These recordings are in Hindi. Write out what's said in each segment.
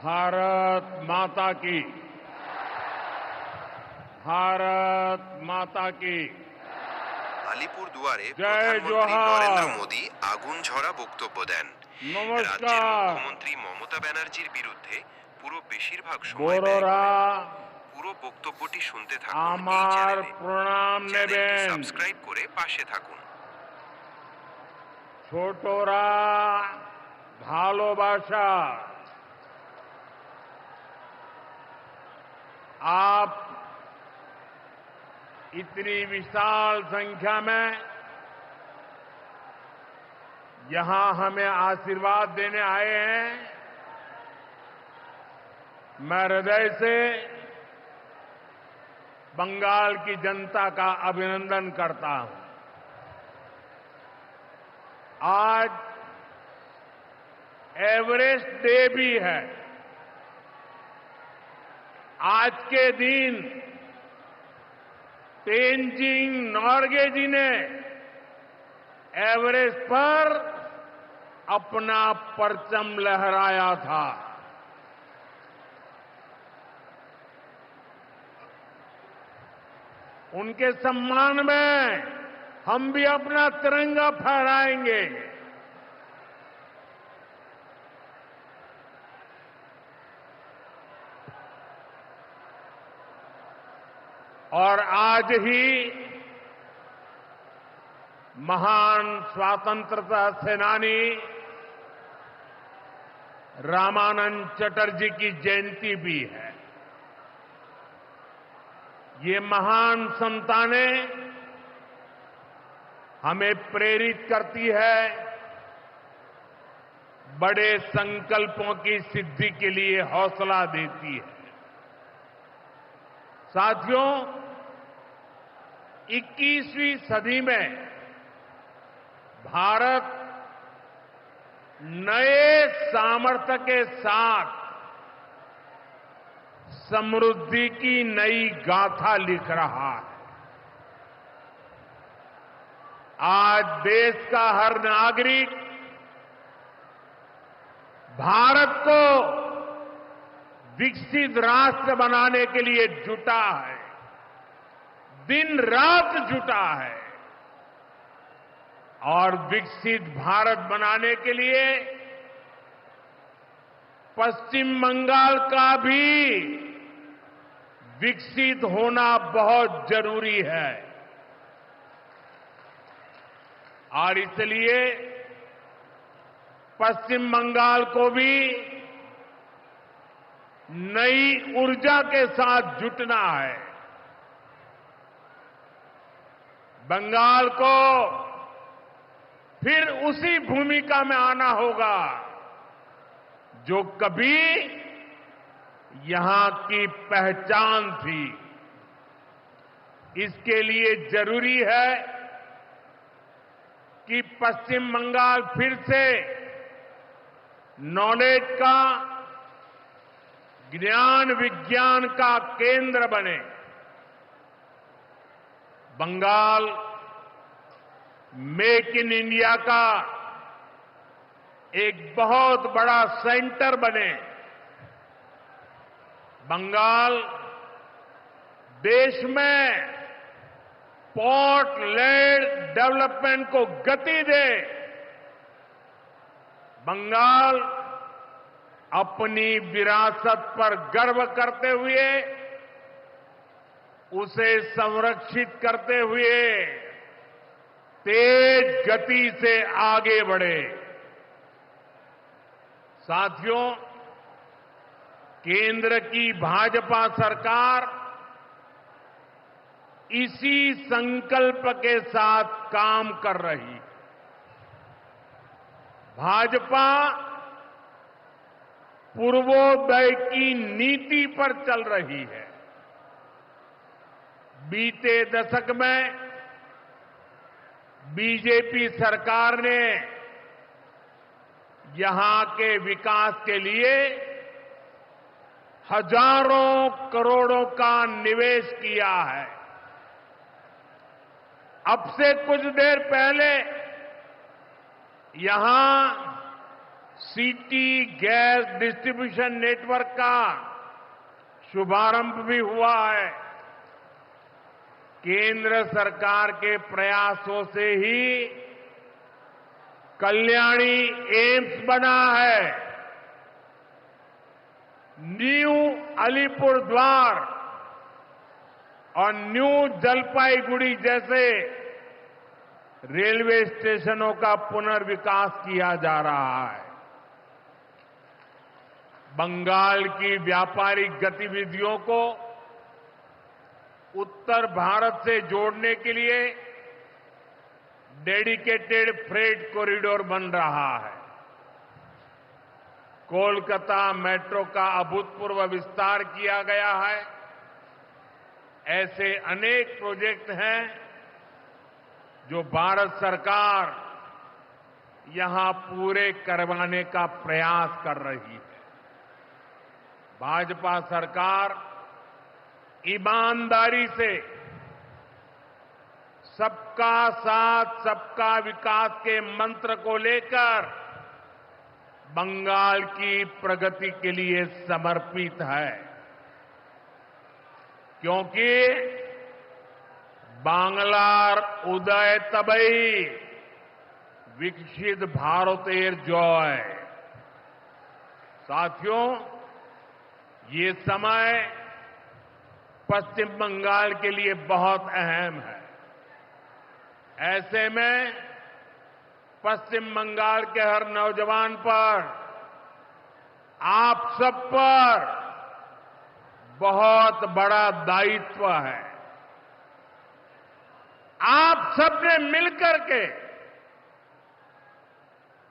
भारत माता की। भारत माता की। আলিপুরদুয়ারে জয় প্রধানমন্ত্রী নরেন্দ্র জোহার। মোদী আগুন ঝরা বক্তব্য দেন। রাজ্যের নমস্কার। মুখ্যমন্ত্রী মমতা ব্যানার্জির বিরুদ্ধে পুরো বেশিরভাগ সময় ব্যয় বড়রা করেন। পুরো বক্তব্যটি শুনতে থাকুন এই আমার চ্যানেলে। প্রণাম চ্যানেলটি নেবেন। সাবস্ক্রাইব করে পাশে থাকুন। ছোটরা ভালোবাসা। आप इतनी विशाल संख्या में यहां हमें आशीर्वाद देने आए हैं। मैं हृदय से बंगाल की जनता का अभिनंदन करता हूं। आज एवरेस्ट डे भी है। आज के दिन तेनजिंग नोर्गे जी ने एवरेस्ट पर अपना परचम लहराया था। उनके सम्मान में हम भी अपना तिरंगा फहराएंगे। और आज ही महान स्वतंत्रता सेनानी रामानंद चटर्जी की जयंती भी है। ये महान संतानें हमें प्रेरित करती है, बड़े संकल्पों की सिद्धि के लिए हौसला देती है। साथियों, 21वीं सदी में भारत नए सामर्थ्य के साथ समृद्धि की नई गाथा लिख रहा है। आज देश का हर नागरिक भारत को विकसित राष्ट्र बनाने के लिए जुटा है, दिन रात जुटा है। और विकसित भारत बनाने के लिए पश्चिम बंगाल का भी विकसित होना बहुत जरूरी है। और इसलिए पश्चिम बंगाल को भी नई ऊर्जा के साथ जुटना है। बंगाल को फिर उसी भूमिका में आना होगा जो कभी यहां की पहचान थी। इसके लिए जरूरी है कि पश्चिम बंगाल फिर से नॉलेज का, ज्ञान विज्ञान का केंद्र बने। बंगाल मेक इन इंडिया का एक बहुत बड़ा सेंटर बने। बंगाल देश में पोर्ट लेड डेवलपमेंट को गति दे। बंगाल अपनी विरासत पर गर्व करते हुए, उसे संरक्षित करते हुए तेज गति से आगे बढ़े। साथियों, केंद्र की भाजपा सरकार इसी संकल्प के साथ काम कर रही है। भाजपा पूर्वोदय की नीति पर चल रही है। बीते दशक में बीजेपी सरकार ने यहां के विकास के लिए हजारों करोड़ों का निवेश किया है। अब से कुछ देर पहले यहां सिटी गैस डिस्ट्रीब्यूशन नेटवर्क का शुभारंभ भी हुआ है। केंद्र सरकार के प्रयासों से ही कल्याणी एम्स बना है। न्यू अलीपुरद्वार और न्यू जलपाईगुड़ी जैसे रेलवे स्टेशनों का पुनर्विकास किया जा रहा है। बंगाल की व्यापारिक गतिविधियों को उत्तर भारत से जोड़ने के लिए डेडिकेटेड फ्रेट कॉरिडोर बन रहा है। कोलकाता मेट्रो का अभूतपूर्व विस्तार किया गया है। ऐसे अनेक प्रोजेक्ट हैं जो भारत सरकार यहां पूरे करवाने का प्रयास कर रही है। भाजपा सरकार ईमानदारी से सबका साथ सबका विकास के मंत्र को लेकर बंगाल की प्रगति के लिए समर्पित है, क्योंकि बांग्लार उदय तबई विकसित भारतेर जय। साथियों, ये समय पश्चिम बंगाल के लिए बहुत अहम है। ऐसे में पश्चिम बंगाल के हर नौजवान पर, आप सब पर बहुत बड़ा दायित्व है। आप सबने मिलकर के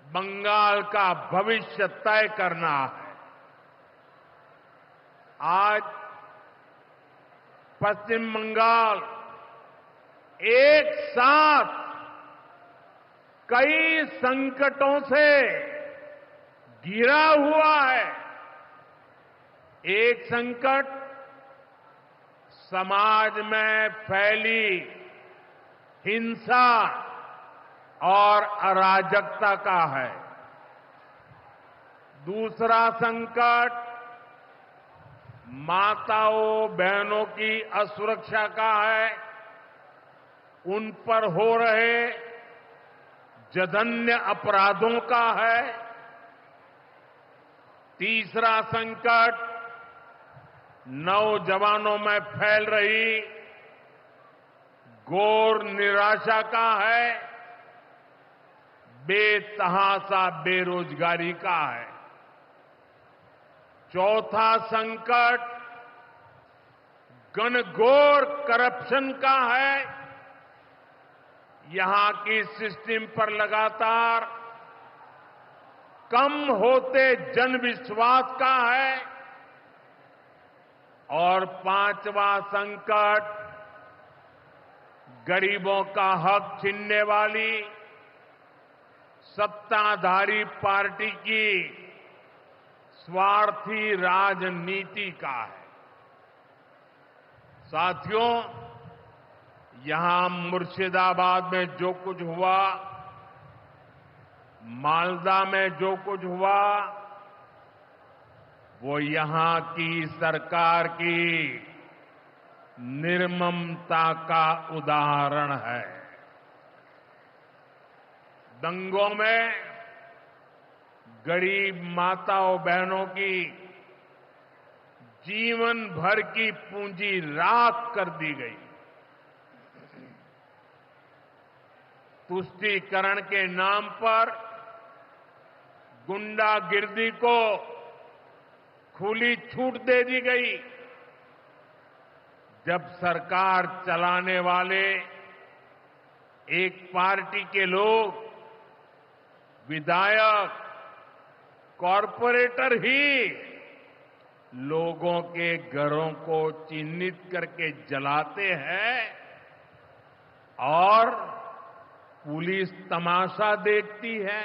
बंगाल का भविष्य तय करना है। आज पश्चिम बंगाल एक साथ कई संकटों से घिरा हुआ है। एक संकट समाज में फैली हिंसा और अराजकता का है। दूसरा संकट माताओं बहनों की असुरक्षा का है। उन पर हो रहे जघन्य अपराधों का है। तीसरा संकट नौजवानों में फैल रही घोर निराशा का है। बेतहाशा बेरोजगारी का है। चौथा संकट घनघोर करप्शन का है। यहां की सिस्टम पर लगातार कम होते जनविश्वास का है। और पांचवा संकट गरीबों का हक छीनने वाली सत्ताधारी पार्टी की स्वार्थी राजनीति का है। साथियों, यहां मुर्शिदाबाद में जो कुछ हुआ, मालदा में जो कुछ हुआ, वो यहां की सरकार की निर्ममता का उदाहरण है। दंगों में गरीब माताओं बहनों की जीवन भर की पूंजी राख कर दी गई। तुष्टीकरण के नाम पर गुंडागिर्दी को खुली छूट दे दी गई। जब सरकार चलाने वाले एक पार्टी के लोग, विधायक, कॉरपोरेटर ही लोगों के घरों को चिन्हित करके जलाते हैं और पुलिस तमाशा देखती है,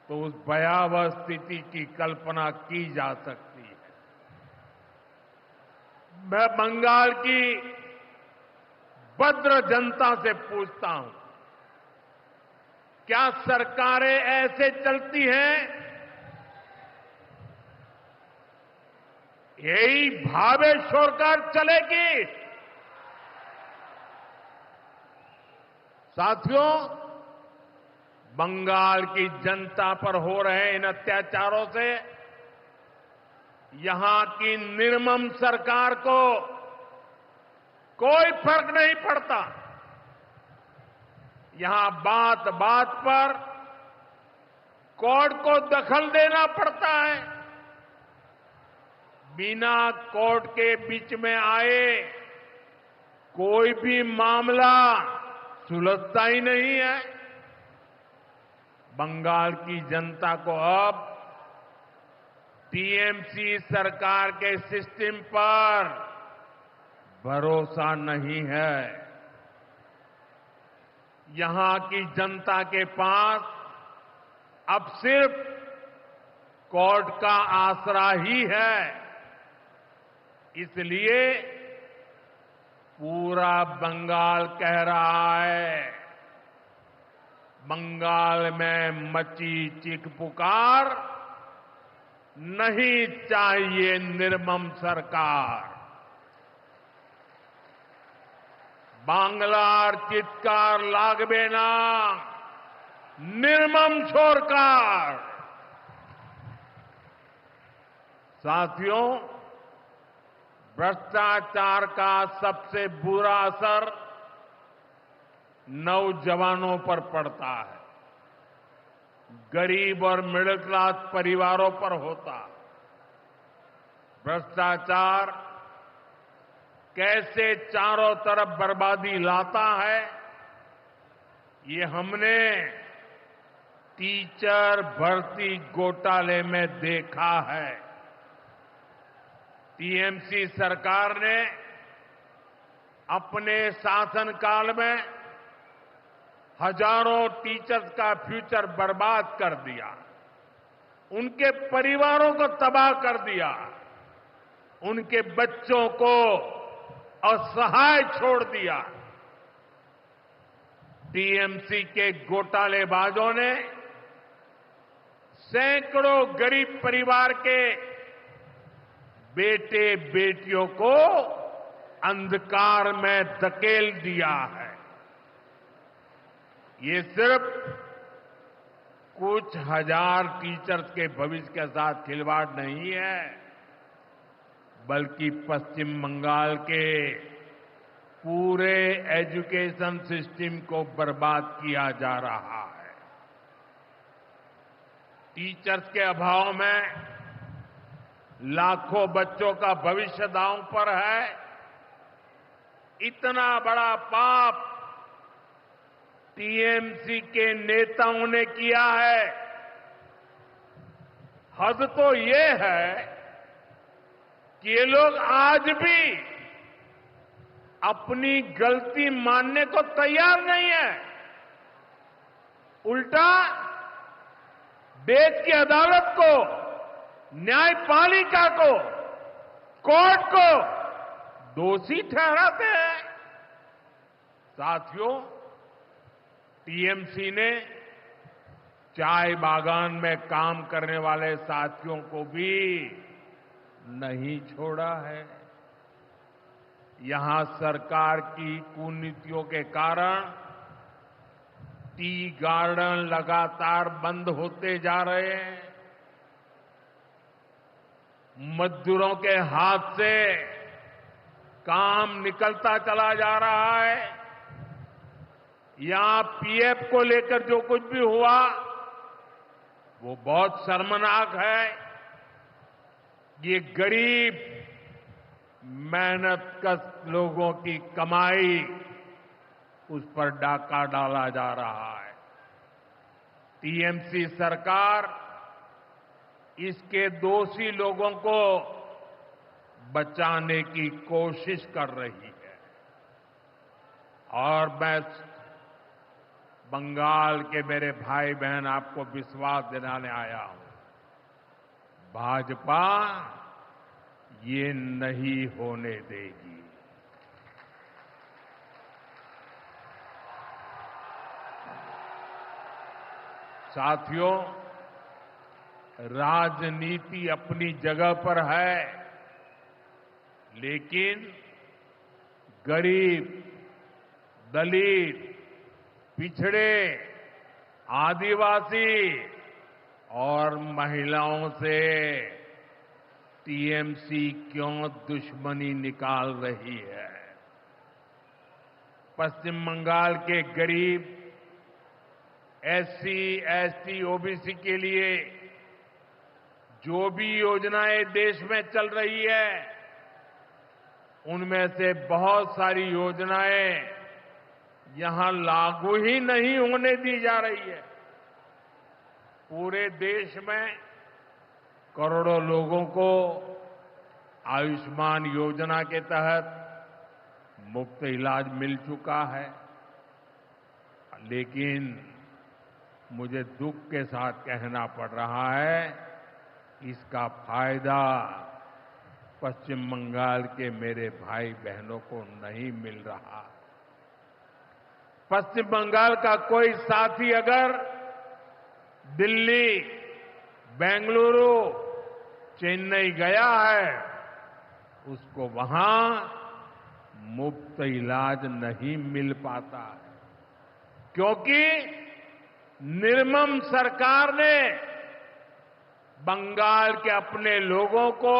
तो उस भयावह स्थिति की कल्पना की जा सकती है। मैं बंगाल की भद्र जनता से पूछता हूं, क्या सरकारें ऐसे चलती हैं? यही भावेश्वर कर चलेगी? साथियों, बंगाल की जनता पर हो रहे इन अत्याचारों से यहां की निर्मम सरकार को कोई फर्क नहीं पड़ता। यहां बात बात पर कोर्ट को दखल देना पड़ता है। बिना कोर्ट के बीच में आए कोई भी मामला सुलझता ही नहीं है। बंगाल की जनता को अब टीएमसी सरकार के सिस्टम पर भरोसा नहीं है। यहां की जनता के पास अब सिर्फ कोर्ट का आसरा ही है। इसलिए पूरा बंगाल कह रहा है, बंगाल में मची चीख पुकार, नहीं चाहिए निर्मम सरकार। बांग्लार चित्कार लागबे ना, निर्मम सरकार। साथियों, भ्रष्टाचार का सबसे बुरा असर नौजवानों पर पड़ता है, गरीब और मिडिल क्लास परिवारों पर होता। भ्रष्टाचार कैसे चारों तरफ बर्बादी लाता है, ये हमने टीचर भर्ती घोटाले में देखा है। टीएमसी सरकार ने अपने शासनकाल में हजारों टीचर्स का फ्यूचर बर्बाद कर दिया, उनके परिवारों को तबाह कर दिया, उनके बच्चों को असहाय छोड़ दिया। टीएमसी के घोटालेबाजों ने सैकड़ों गरीब परिवार के बेटे बेटियों को अंधकार में धकेल दिया है। ये सिर्फ कुछ हजार टीचर्स के भविष्य के साथ खिलवाड़ नहीं है, बल्कि पश्चिम बंगाल के पूरे एजुकेशन सिस्टम को बर्बाद किया जा रहा है। टीचर्स के अभाव में लाखों बच्चों का भविष्य दांव पर है। इतना बड़ा पाप टीएमसी के नेताओं ने किया है। हद तो ये है कि ये लोग आज भी अपनी गलती मानने को तैयार नहीं है। उल्टा देश की अदालत को, न्यायपालिका को, कोर्ट को दोषी ठहराते हैं। साथियों, टीएमसी ने चाय बागान में काम करने वाले साथियों को भी नहीं छोड़ा है। यहां सरकार की कुनीतियों के कारण टी गार्डन लगातार बंद होते जा रहे हैं। मजदूरों के हाथ से काम निकलता चला जा रहा है। यहां पीएफ को लेकर जो कुछ भी हुआ वो बहुत शर्मनाक है। ये गरीब मेहनतकश लोगों की कमाई, उस पर डाका डाला जा रहा है। टीएमसी सरकार इसके दोषी लोगों को बचाने की कोशिश कर रही है। और मैं बंगाल के मेरे भाई बहन आपको विश्वास दिलाने आया हूं, भाजपा ये नहीं होने देगी। साथियों, राजनीति अपनी जगह पर है, लेकिन गरीब, दलित, पिछड़े, आदिवासी और महिलाओं से टीएमसी क्यों दुश्मनी निकाल रही है? पश्चिम बंगाल के गरीब, एससी, एसटी, ओबीसी के लिए जो भी योजनाएं देश में चल रही है, उनमें से बहुत सारी योजनाएं यहां लागू ही नहीं होने दी जा रही है। पूरे देश में करोड़ों लोगों को आयुष्मान योजना के तहत मुफ्त इलाज मिल चुका है, लेकिन मुझे दुख के साथ कहना पड़ रहा है, इसका फायदा पश्चिम बंगाल के मेरे भाई बहनों को नहीं मिल रहा। पश्चिम बंगाल का कोई साथी अगर दिल्ली, बेंगलुरु, चेन्नई गया है, उसको वहां मुफ्त इलाज नहीं मिल पाता है, क्योंकि निर्मम सरकार ने बंगाल के अपने लोगों को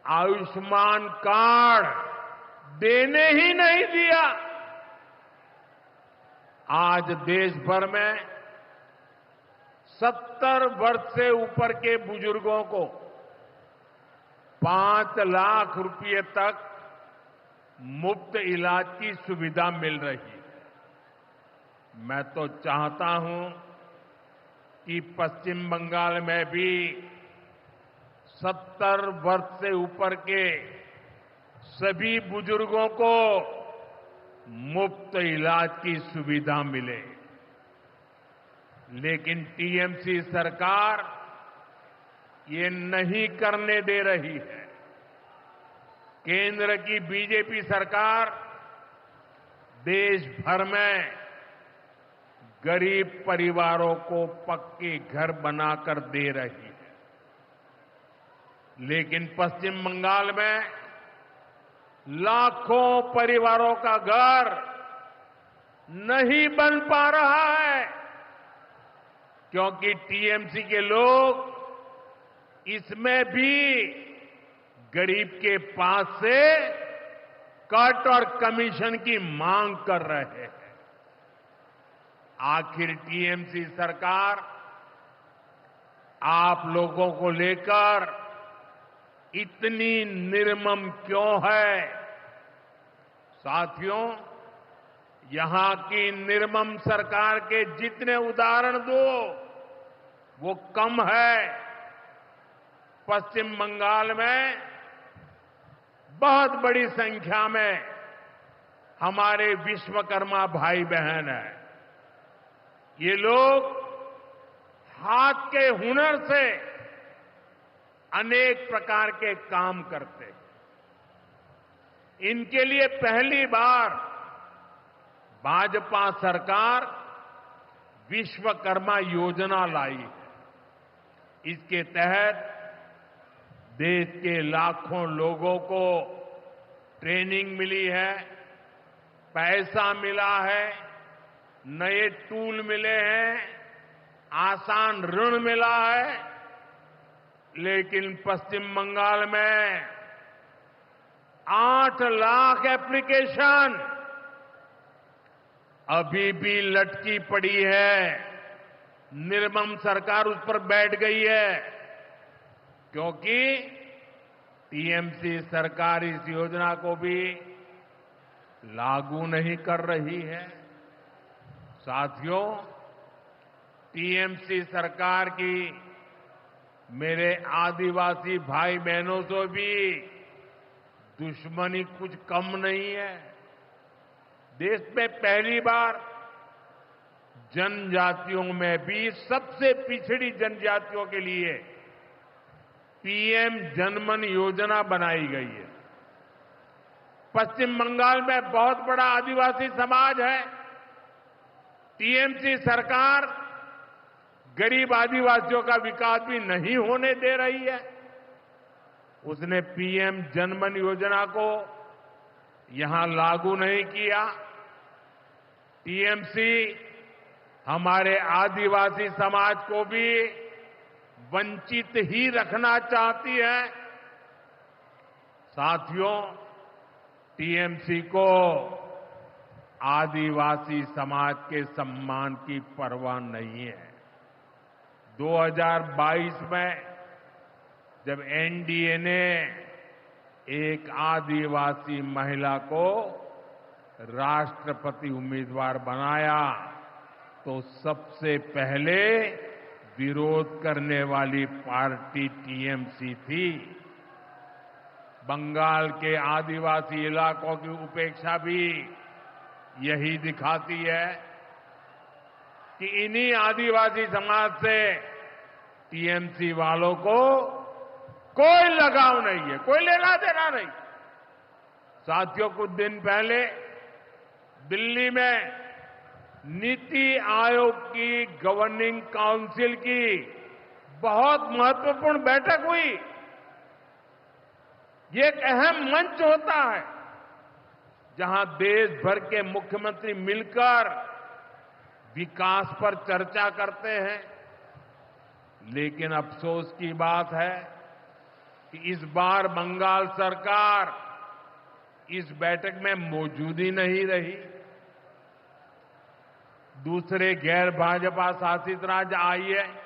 आयुष्मान कार्ड देने ही नहीं दिया। आज देश भर में 70 वर्ष से ऊपर के बुजुर्गों को 5 लाख रुपए तक मुफ्त इलाज की सुविधा मिल रही है। मैं तो चाहता हूं कि पश्चिम बंगाल में भी 70 वर्ष से ऊपर के सभी बुजुर्गों को मुफ्त इलाज की सुविधा मिले, लेकिन टीएमसी सरकार ये नहीं करने दे रही है। केंद्र की बीजेपी सरकार देश भर में गरीब परिवारों को पक्के घर बनाकर दे रही है, लेकिन पश्चिम बंगाल में लाखों परिवारों का घर नहीं बन पा रहा है, क्योंकि टीएमसी के लोग इसमें भी गरीब के पास से कट और कमीशन की मांग कर रहे हैं। आखिर टीएमसी सरकार आप लोगों को लेकर इतनी निर्मम क्यों है? साथियों, यहां की निर्मम सरकार के जितने उदाहरण दो वो कम है। पश्चिम बंगाल में बहुत बड़ी संख्या में हमारे विश्वकर्मा भाई बहन हैं। ये लोग हाथ के हुनर से अनेक प्रकार के काम करते हैं। इनके लिए पहली बार भाजपा सरकार विश्वकर्मा योजना लाई है। इसके तहत देश के लाखों लोगों को ट्रेनिंग मिली है, पैसा मिला है, नए टूल मिले हैं, आसान ऋण मिला है, लेकिन पश्चिम बंगाल में 8 लाख एप्लीकेशन अभी भी लटकी पड़ी है। निर्मम सरकार उस पर बैठ गई है, क्योंकि टीएमसी सरकार इस योजना को भी लागू नहीं कर रही है। साथियों, टीएमसी सरकार की मेरे आदिवासी भाई बहनों से भी दुश्मनी कुछ कम नहीं है। देश में पहली बार जनजातियों में भी सबसे पिछड़ी जनजातियों के लिए पीएम जनमन योजना बनाई गई है। पश्चिम बंगाल में बहुत बड़ा आदिवासी समाज है। टीएमसी सरकार गरीब आदिवासियों का विकास भी नहीं होने दे रही है। उसने पीएम जनधन योजना को यहां लागू नहीं किया। टीएमसी हमारे आदिवासी समाज को भी वंचित ही रखना चाहती है। साथियों, टीएमसी को आदिवासी समाज के सम्मान की परवाह नहीं है। 2022 में जब एनडीए ने एक आदिवासी महिला को राष्ट्रपति उम्मीदवार बनाया तो सबसे पहले विरोध करने वाली पार्टी टीएमसी थी। बंगाल के आदिवासी इलाकों की उपेक्षा भी यही दिखाती है कि इन्हीं आदिवासी समाज से टीएमसी वालों को कोई लगाव नहीं है, कोई लेना देना नहीं। साथियों, कुछ दिन पहले दिल्ली में नीति आयोग की गवर्निंग काउंसिल की बहुत महत्वपूर्ण बैठक हुई। ये एक अहम मंच होता है जहां देश भर के मुख्यमंत्री मिलकर विकास पर चर्चा करते हैं। लेकिन अफसोस की बात है कि इस बार बंगाल सरकार इस बैठक में मौजूद ही नहीं रही। दूसरे गैर भाजपा शासित राज्य आए,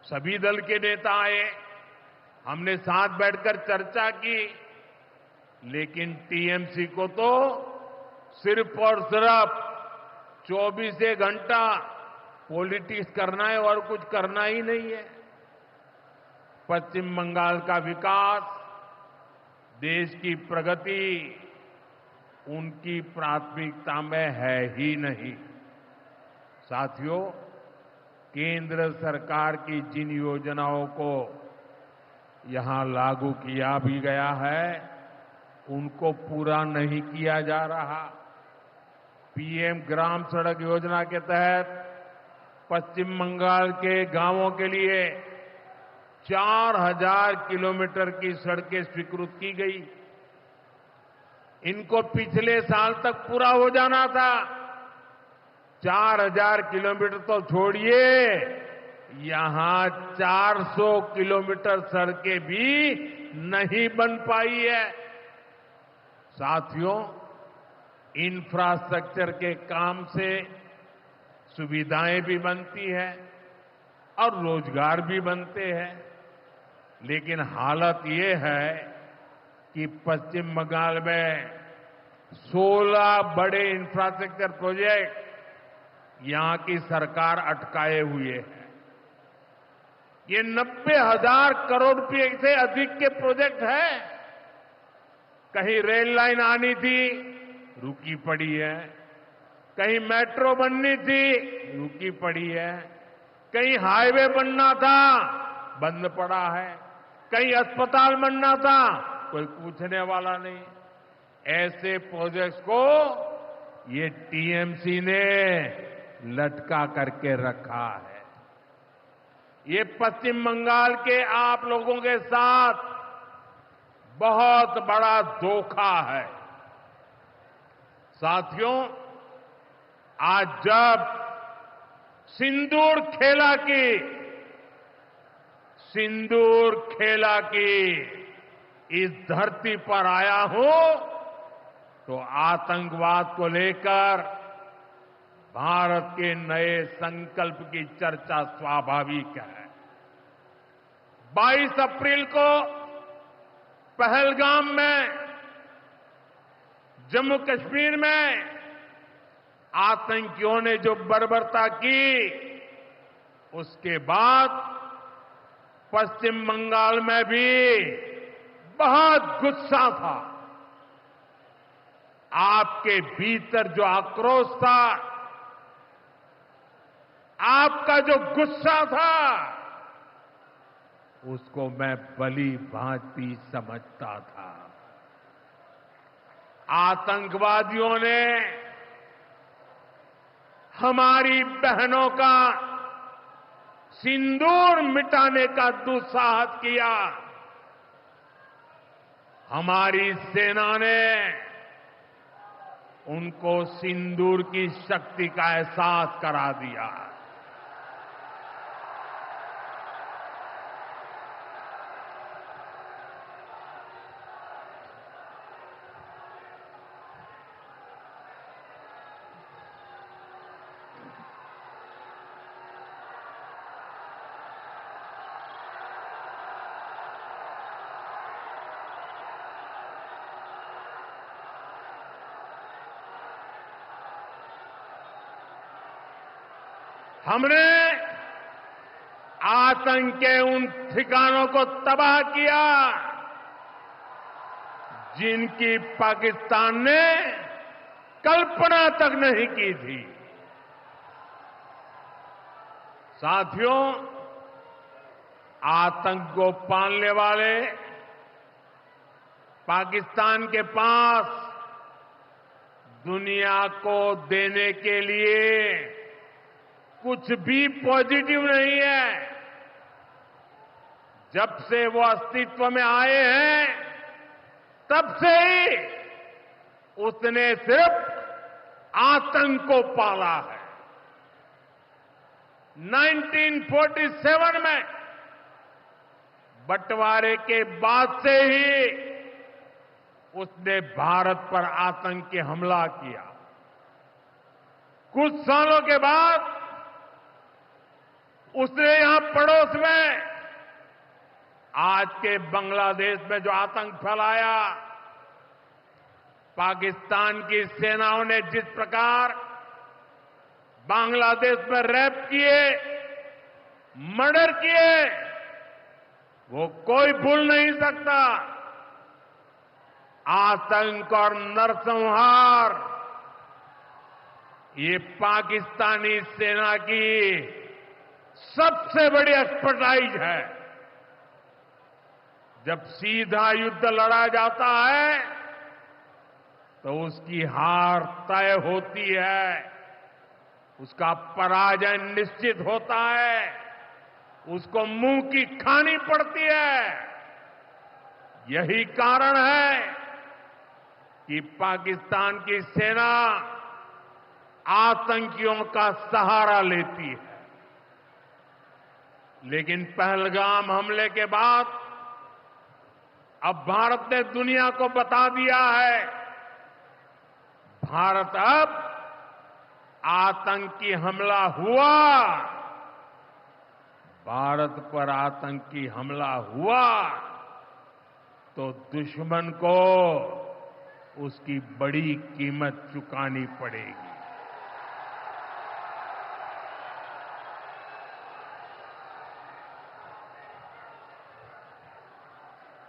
सभी दल के नेता आए, हमने साथ बैठकर चर्चा की, लेकिन टीएमसी को तो सिर्फ और सिर्फ 24 घंटा पॉलिटिक्स करना है और कुछ करना ही नहीं है। पश्चिम बंगाल का विकास, देश की प्रगति उनकी प्राथमिकता में है ही नहीं। साथियों, केंद्र सरकार की जिन योजनाओं को यहां लागू किया भी गया है, उनको पूरा नहीं किया जा रहा। पीएम ग्राम सड़क योजना के तहत पश्चिम बंगाल के गांवों के लिए 4000 किलोमीटर की सड़कें स्वीकृत की गई। इनको पिछले साल तक पूरा हो जाना था। 4000 किलोमीटर तो छोड़िए, यहां 400 किलोमीटर सड़कें भी नहीं बन पाई है। साथियों, इंफ्रास्ट्रक्चर के काम से सुविधाएं भी बनती है और रोजगार भी बनते हैं। लेकिन हालत ये है कि पश्चिम बंगाल में 16 बड़े इंफ्रास्ट्रक्चर प्रोजेक्ट यहां की सरकार अटकाए हुए है। ये 90,000 करोड़ रुपए से अधिक के प्रोजेक्ट हैं। कहीं रेल लाइन आनी थी, रुकी पड़ी है। कहीं मेट्रो बननी थी, रुकी पड़ी है। कहीं हाईवे बनना था, बंद पड़ा है। कहीं अस्पताल बनना था, कोई पूछने वाला नहीं। ऐसे प्रोजेक्ट्स को ये टीएमसी ने लटका करके रखा है। ये पश्चिम बंगाल के आप लोगों के साथ बहुत बड़ा धोखा है। साथियों, आज जब सिंदूर खेला की इस धरती पर आया हूं, तो आतंकवाद को लेकर भारत के नए संकल्प की चर्चा स्वाभाविक है। 22 अप्रैल को पहलगाम में, जम्मू कश्मीर में आतंकियों ने जो बर्बरता की, उसके बाद पश्चिम बंगाल में भी बहुत गुस्सा था। आपके भीतर जो आक्रोश था, आपका जो गुस्सा था, उसको मैं भली भांति समझता था। आतंकवादियों ने हमारी बहनों का सिंदूर मिटाने का दुस्साहस किया। हमारी सेना ने उनको सिंदूर की शक्ति का एहसास करा दिया। हमने आतंक के उन ठिकानों को तबाह किया जिनकी पाकिस्तान ने कल्पना तक नहीं की थी। साथियों, आतंक को पालने वाले पाकिस्तान के पास दुनिया को देने के लिए कुछ भी पॉजिटिव नहीं है। जब से वो अस्तित्व में आए हैं तब से ही उसने सिर्फ आतंक को पाला है। 1947 में बंटवारे के बाद से ही उसने भारत पर आतंक के हमला किया। कुछ सालों के बाद उसने यहां पड़ोस में आज के बांग्लादेश में जो आतंक फैलाया, पाकिस्तान की सेनाओं ने जिस प्रकार बांग्लादेश में रेप किए, मर्डर किए, वो कोई भूल नहीं सकता। आतंक और नरसंहार ये पाकिस्तानी सेना की सबसे बड़ी एक्सपर्टाइज है। जब सीधा युद्ध लड़ा जाता है तो उसकी हार तय होती है, उसका पराजय निश्चित होता है, उसको मुंह की खानी पड़ती है। यही कारण है कि पाकिस्तान की सेना आतंकियों का सहारा लेती है। लेकिन पहलगाम हमले के बाद अब भारत ने दुनिया को बता दिया है, भारत अब आतंकी हमला हुआ, भारत पर आतंकी हमला हुआ तो दुश्मन को उसकी बड़ी कीमत चुकानी पड़ेगी।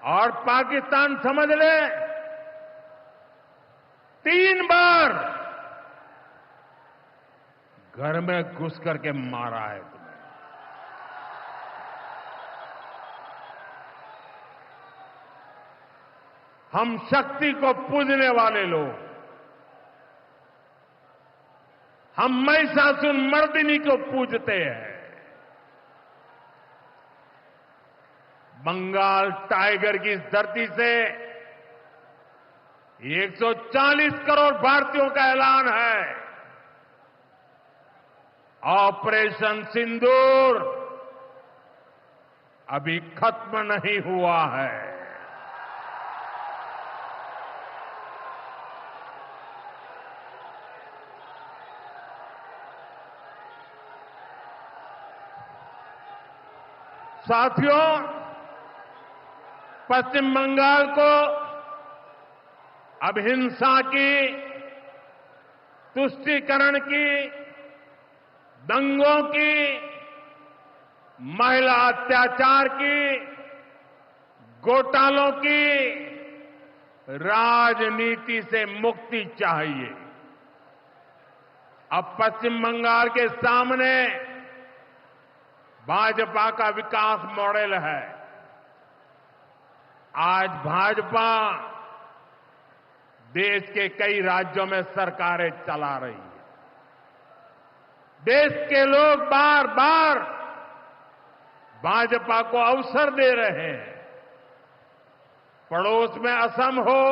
और पाकिस्तान समझ ले, 3 बार घर में घुस करके मारा है तुम्हें। हम शक्ति को पूजने वाले लोग, हम महिषासुर मर्दिनी को पूजते हैं। बंगाल टाइगर की इस धरती से 140 करोड़ भारतीयों का ऐलान है। ऑपरेशन सिंदूर अभी खत्म नहीं हुआ है। साथियों, पश्चिम बंगाल को अब हिंसा की, तुष्टीकरण की, दंगों की, महिला अत्याचार की, घोटालों की राजनीति से मुक्ति चाहिए। अब पश्चिम बंगाल के सामने भाजपा का विकास मॉडल है। आज भाजपा देश के कई राज्यों में सरकारें चला रही है। देश के लोग बार बार भाजपा को अवसर दे रहे हैं। पड़ोस में असम हो,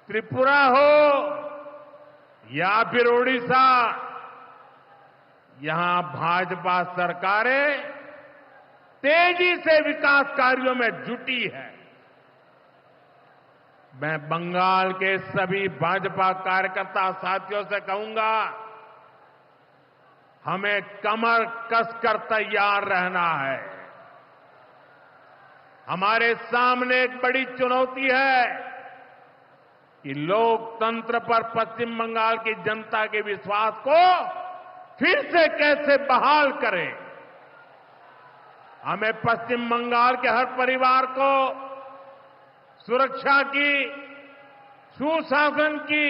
त्रिपुरा हो या फिर ओडिशा, यहां भाजपा सरकारें तेजी से विकास कार्यों में जुटी है। मैं बंगाल के सभी भाजपा कार्यकर्ता साथियों से कहूंगा, हमें कमर कसकर तैयार रहना है। हमारे सामने एक बड़ी चुनौती है कि लोकतंत्र पर पश्चिम बंगाल की जनता के विश्वास को फिर से कैसे बहाल करें। हमें पश्चिम बंगाल के हर परिवार को सुरक्षा की, सुशासन की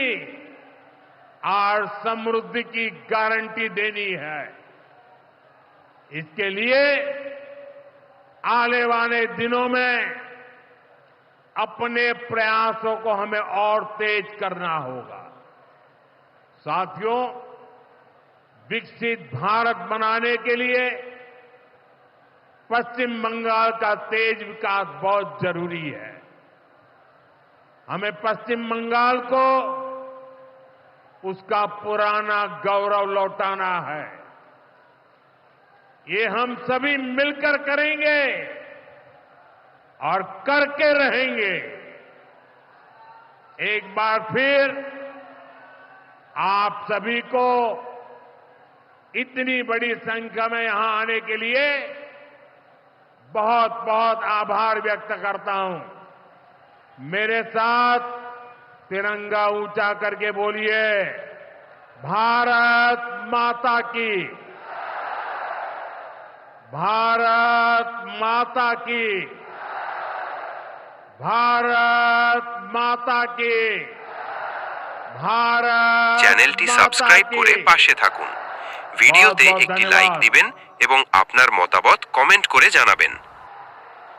और समृद्धि की गारंटी देनी है। इसके लिए आने वाले दिनों में अपने प्रयासों को हमें और तेज करना होगा। साथियों, विकसित भारत बनाने के लिए पश्चिम बंगाल का तेज विकास बहुत जरूरी है। हमें पश्चिम बंगाल को उसका पुराना गौरव लौटाना है। ये हम सभी मिलकर करेंगे और करके रहेंगे। एक बार फिर आप सभी को इतनी बड़ी संख्या में यहां आने के लिए बहुत बहुत आभार व्यक्त करता हूं। मेरे साथ तिरंगा ऊंचा करके बोलिए, भारत माता की, भारत माता की, भारत माता की, भारत চ্যানেলটি সাবস্ক্রাইব করে পাশে থাকুন। ভিডিওতে একটি লাইক দিবেন এবং আপনার মতামত কমেন্ট করে জানাবেন।